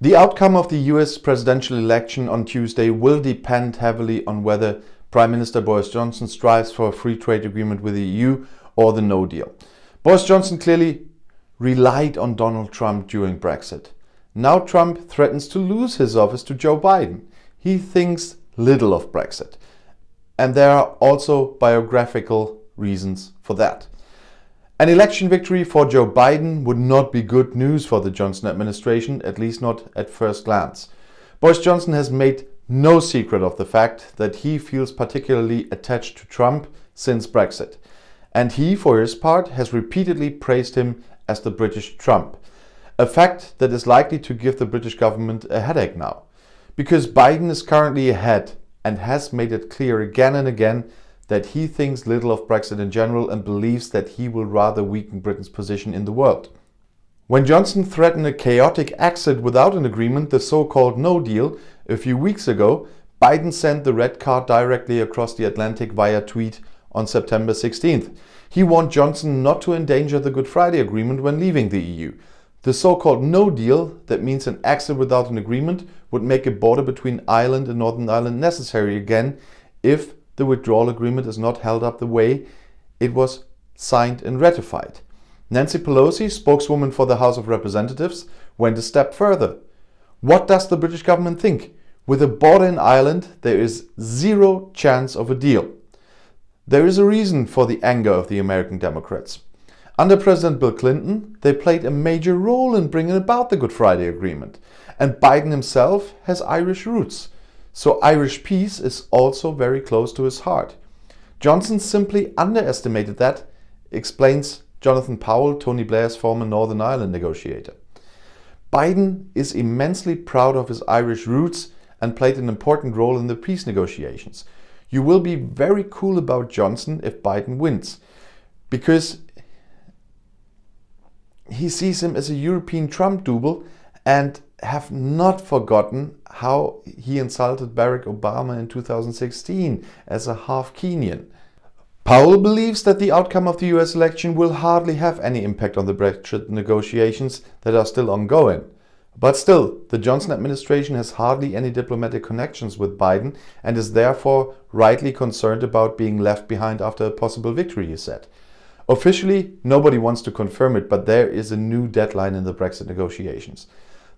The outcome of the US presidential election on Tuesday will depend heavily on whether Prime Minister Boris Johnson strives for a free trade agreement with the EU or the no deal. Boris Johnson clearly relied on Donald Trump during Brexit. Now Trump threatens to lose his office to Joe Biden. He thinks little of Brexit. And there are also biographical reasons for that. An election victory for Joe Biden would not be good news for the Johnson administration, at least not at first glance. Boris Johnson has made no secret of the fact that he feels particularly attached to Trump since Brexit. And he, for his part, has repeatedly praised him as the British Trump. A fact that is likely to give the British government a headache now. Because Biden is currently ahead and has made it clear again and again that he thinks little of Brexit in general and believes that he will rather weaken Britain's position in the world. When Johnson threatened a chaotic exit without an agreement, the so-called no deal, a few weeks ago, Biden sent the red card directly across the Atlantic via tweet on September 16th. He warned Johnson not to endanger the Good Friday Agreement when leaving the EU. The so-called no deal, that means an exit without an agreement, would make a border between Ireland and Northern Ireland necessary again if the withdrawal agreement is not held up the way it was signed and ratified. Nancy Pelosi, spokeswoman for the House of Representatives, went a step further. What does the British government think? With a border in Ireland, there is zero chance of a deal. There is a reason for the anger of the American Democrats. Under President Bill Clinton, they played a major role in bringing about the Good Friday Agreement. And Biden himself has Irish roots. So Irish peace is also very close to his heart. Johnson simply underestimated that, explains Jonathan Powell, Tony Blair's former Northern Ireland negotiator. Biden is immensely proud of his Irish roots and played an important role in the peace negotiations. You will be very cool about Johnson if Biden wins, because he sees him as a European Trump double and have not forgotten how he insulted Barack Obama in 2016 as a half Kenyan. Powell believes that the outcome of the US election will hardly have any impact on the Brexit negotiations that are still ongoing. But still, the Johnson administration has hardly any diplomatic connections with Biden and is therefore rightly concerned about being left behind after a possible victory, he said. Officially, nobody wants to confirm it, but there is a new deadline in the Brexit negotiations.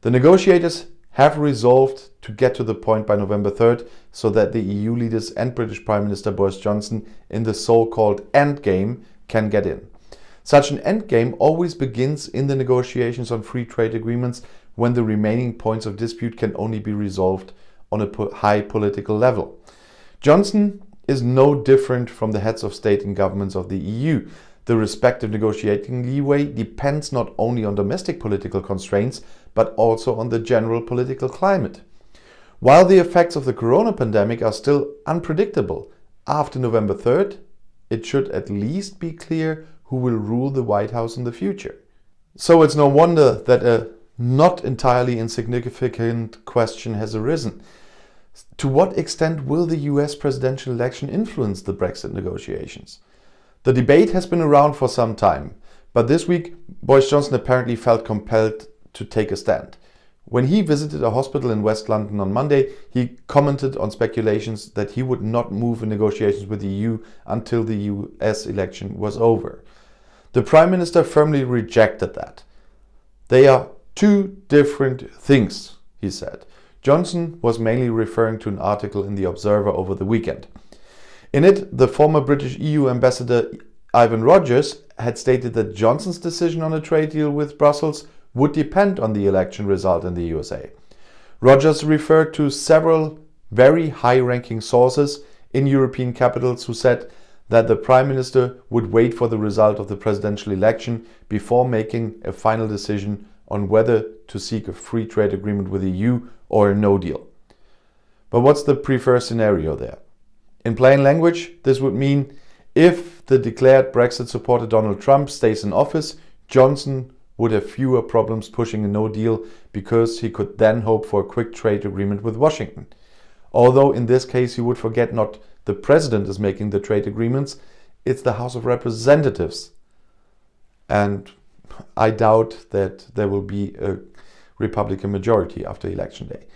The negotiators have resolved to get to the point by November 3rd so that the EU leaders and British Prime Minister Boris Johnson in the so-called endgame can get in. Such an endgame always begins in the negotiations on free trade agreements when the remaining points of dispute can only be resolved on a high political level. Johnson is no different from the heads of state and governments of the EU. The respective negotiating leeway depends not only on domestic political constraints, but also on the general political climate. While the effects of the corona pandemic are still unpredictable, after November 3rd, it should at least be clear who will rule the White House in the future. So it's no wonder that a not entirely insignificant question has arisen. To what extent will the US presidential election influence the Brexit negotiations? The debate has been around for some time, but this week Boris Johnson apparently felt compelled to take a stand. When he visited a hospital in West London on Monday, he commented on speculations that he would not move in negotiations with the EU until the US election was over. The Prime Minister firmly rejected that. They are two different things, he said. Johnson was mainly referring to an article in The Observer over the weekend. In it, the former British EU ambassador Ivan Rogers had stated that Johnson's decision on a trade deal with Brussels would depend on the election result in the USA. Rogers referred to several very high-ranking sources in European capitals who said that the Prime Minister would wait for the result of the presidential election before making a final decision on whether to seek a free trade agreement with the EU or a no deal. But what's the preferred scenario there? In plain language, this would mean if the declared Brexit supporter Donald Trump stays in office, Johnson would have fewer problems pushing a no deal because he could then hope for a quick trade agreement with Washington. Although in this case he would forget not the president is making the trade agreements, it's the House of Representatives. And I doubt that there will be a Republican majority after Election Day.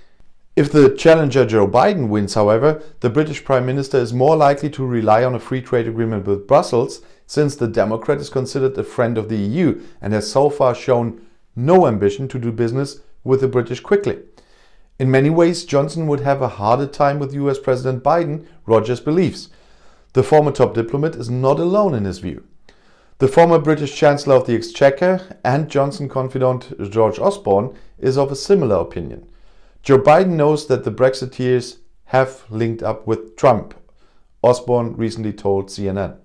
If the challenger Joe Biden wins, however, the British Prime Minister is more likely to rely on a free trade agreement with Brussels, since the Democrat is considered a friend of the EU and has so far shown no ambition to do business with the British quickly. In many ways, Johnson would have a harder time with US President Biden, Rogers believes. The former top diplomat is not alone in his view. The former British Chancellor of the Exchequer and Johnson confidant George Osborne is of a similar opinion. Joe Biden knows that the Brexiteers have linked up with Trump, Osborne recently told CNN.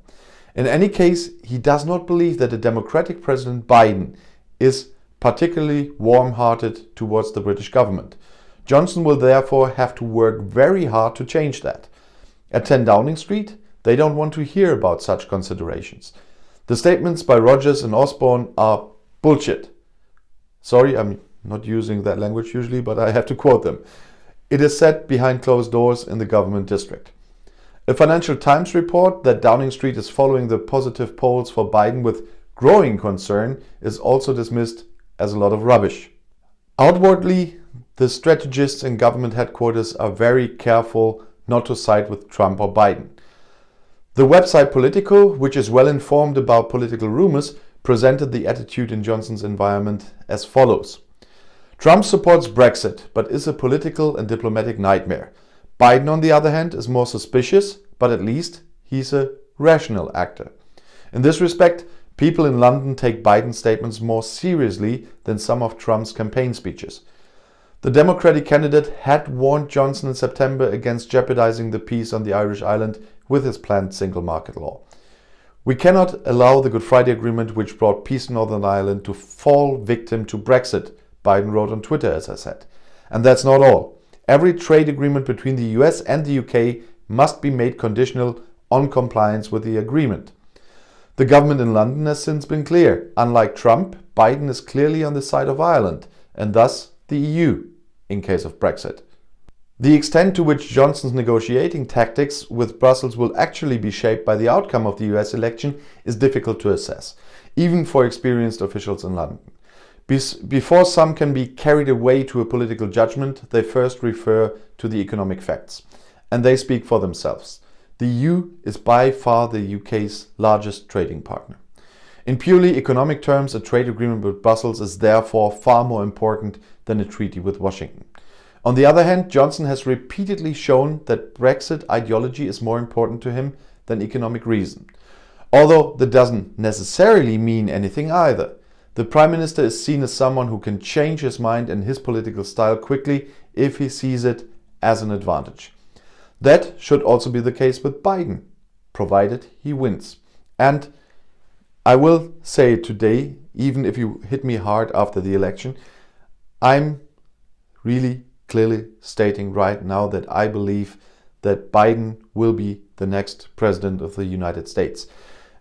In any case, he does not believe that the Democratic President Biden is particularly warm-hearted towards the British government. Johnson will therefore have to work very hard to change that. At 10 Downing Street, they don't want to hear about such considerations. The statements by Rogers and Osborne are bullshit. Sorry, I'm not using that language usually, but I have to quote them. It is said behind closed doors in the government district. A Financial Times report that Downing Street is following the positive polls for Biden with growing concern is also dismissed as a lot of rubbish. Outwardly, the strategists in government headquarters are very careful not to side with Trump or Biden. The website Politico, which is well informed about political rumors, presented the attitude in Johnson's environment as follows. Trump supports Brexit, but is a political and diplomatic nightmare. Biden, on the other hand, is more suspicious, but at least he's a rational actor. In this respect, people in London take Biden's statements more seriously than some of Trump's campaign speeches. The Democratic candidate had warned Johnson in September against jeopardizing the peace on the Irish island with his planned single market law. We cannot allow the Good Friday Agreement, which brought peace in Northern Ireland, to fall victim to Brexit, Biden wrote on Twitter, as I said. And that's not all. Every trade agreement between the US and the UK must be made conditional on compliance with the agreement. The government in London has since been clear. Unlike Trump, Biden is clearly on the side of Ireland, and thus the EU, in case of Brexit. The extent to which Johnson's negotiating tactics with Brussels will actually be shaped by the outcome of the US election is difficult to assess, even for experienced officials in London. Before some can be carried away to a political judgment, they first refer to the economic facts. And they speak for themselves. The EU is by far the UK's largest trading partner. In purely economic terms, a trade agreement with Brussels is therefore far more important than a treaty with Washington. On the other hand, Johnson has repeatedly shown that Brexit ideology is more important to him than economic reason. Although that doesn't necessarily mean anything either. The Prime Minister is seen as someone who can change his mind and his political style quickly if he sees it as an advantage. That should also be the case with Biden, provided he wins. And I will say it today, even if you hit me hard after the election, I'm really clearly stating right now that I believe that Biden will be the next president of the United States.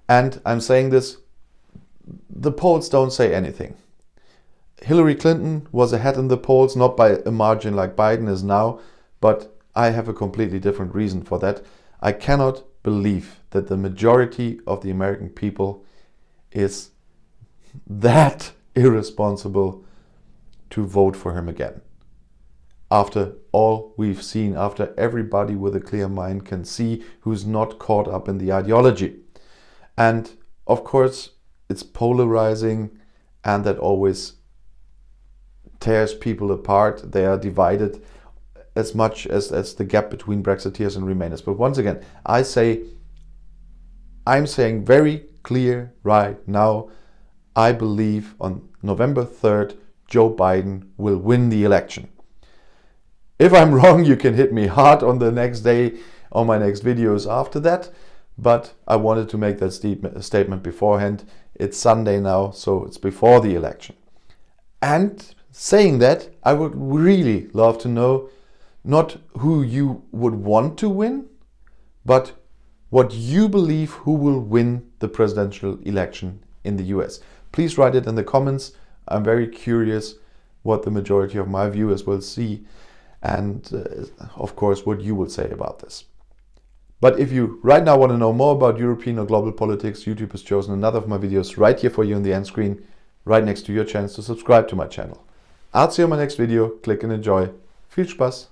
And I'm saying this, the polls don't say anything. Hillary Clinton was ahead in the polls, not by a margin like Biden is now, but I have a completely different reason for that. I cannot believe that the majority of the American people is that irresponsible to vote for him again. After all we've seen, after everybody with a clear mind can see who's not caught up in the ideology. And of course, it's polarizing, and that always tears people apart. They are divided as much as the gap between Brexiteers and Remainers. But once again, I'm saying very clear right now, I believe on November 3rd, Joe Biden will win the election. If I'm wrong, you can hit me hard on the next day on my next videos after that. But I wanted to make that statement beforehand. It's Sunday now, so it's before the election. And saying that, I would really love to know not who you would want to win, but what you believe who will win the presidential election in the US. Please write it in the comments. I'm very curious what the majority of my viewers will see, and of course what you will say about this. But if you right now want to know more about European or global politics, YouTube has chosen another of my videos right here for you on the end screen, right next to your chance to subscribe to my channel. I'll see you in my next video. Click and enjoy. Viel Spaß!